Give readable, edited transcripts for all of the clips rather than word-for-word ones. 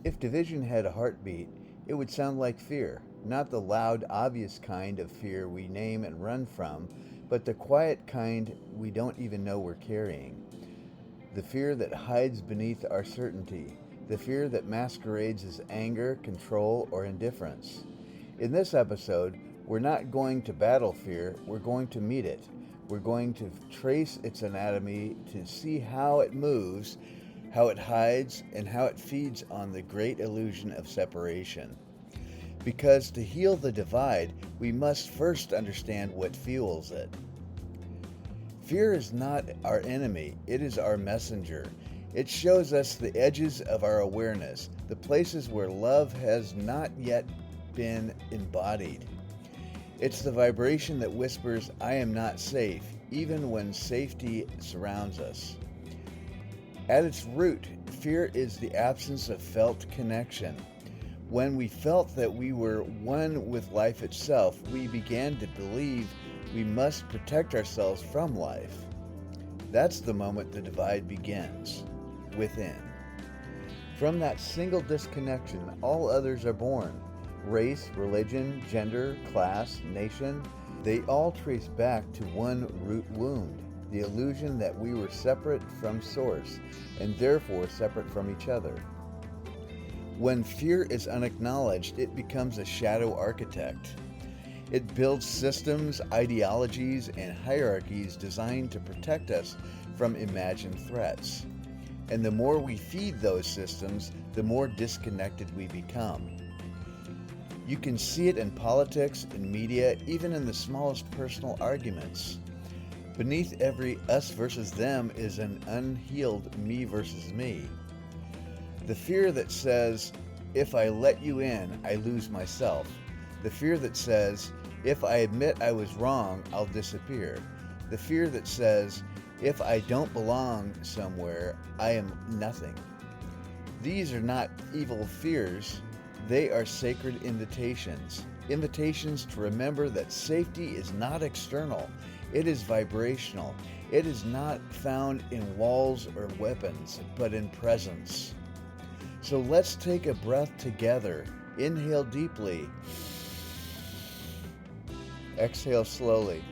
If division had a heartbeat, it would sound like fear, not the loud, obvious kind of fear we name and run from, but the quiet kind we don't even know we're carrying. The fear that hides beneath our certainty, the fear that masquerades as anger, control, or indifference. In this episode, we're not going to battle fear, we're going to meet it. We're going to trace its anatomy to see how it moves, how it hides, and how it feeds on the great illusion of separation. Because to heal the divide, we must first understand what fuels it. Fear is not our enemy, it is our messenger. It shows us the edges of our awareness, the places where love has not yet been embodied. It's the vibration that whispers, "I am not safe," even when safety surrounds us. At its root, fear is the absence of felt connection. When we felt that we were one with life itself, we began to believe we must protect ourselves from life. That's the moment the divide begins, within. From that single disconnection, all others are born. Race, religion, gender, class, nation, they all trace back to one root wound, the illusion that we were separate from Source, and therefore separate from each other. When fear is unacknowledged, it becomes a shadow architect. It builds systems, ideologies, and hierarchies designed to protect us from imagined threats. And the more we feed those systems, the more disconnected we become. You can see it in politics, in media, even in the smallest personal arguments. Beneath every us versus them is an unhealed me versus me. The fear that says, if I let you in, I lose myself. The fear that says, if I admit I was wrong, I'll disappear. The fear that says, if I don't belong somewhere, I am nothing. These are not evil fears. They are sacred invitations. Invitations to remember that safety is not external. It is vibrational. It is not found in walls or weapons, but in presence. So let's take a breath together. Inhale deeply. Exhale slowly.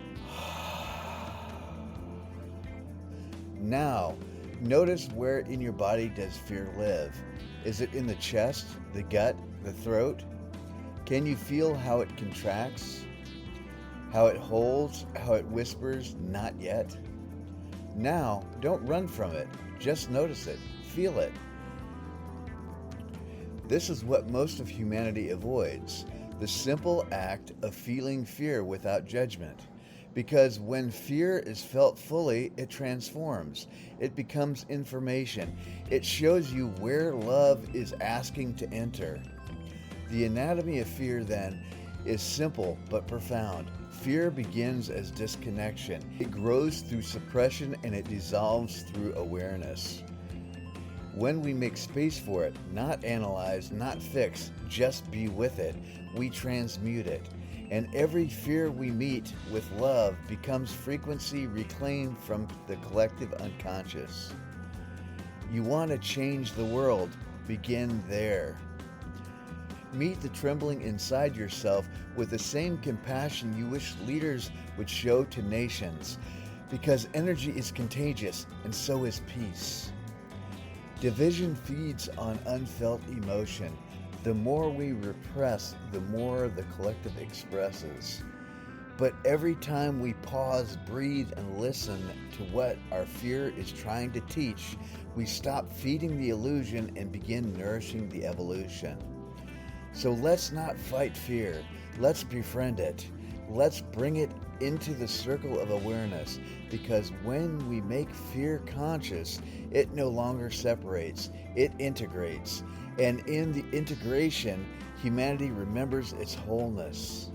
Now, notice where in your body does fear live. Is it in the chest, the gut, the throat? Can you feel how it contracts? How it holds? How it whispers, "Not yet"? Now, don't run from it. Just notice it. Feel it. This is what most of humanity avoids, the simple act of feeling fear without judgment. Because when fear is felt fully, it transforms. It becomes information. It shows you where love is asking to enter. The anatomy of fear, then, is simple but profound. Fear begins as disconnection. It grows through suppression and it dissolves through awareness. When we make space for it, not analyze, not fix, just be with it, we transmute it. And every fear we meet with love becomes frequency reclaimed from the collective unconscious. You want to change the world? Begin there. Meet the trembling inside yourself with the same compassion you wish leaders would show to nations, because energy is contagious and so is peace. Division feeds on unfelt emotion. The more we repress, the more the collective expresses. But every time we pause, breathe, and listen to what our fear is trying to teach, we stop feeding the illusion and begin nourishing the evolution. So let's not fight fear. Let's befriend it. Let's bring it into the circle of awareness, because when we make fear conscious, it no longer separates, it integrates. And in the integration, humanity remembers its wholeness.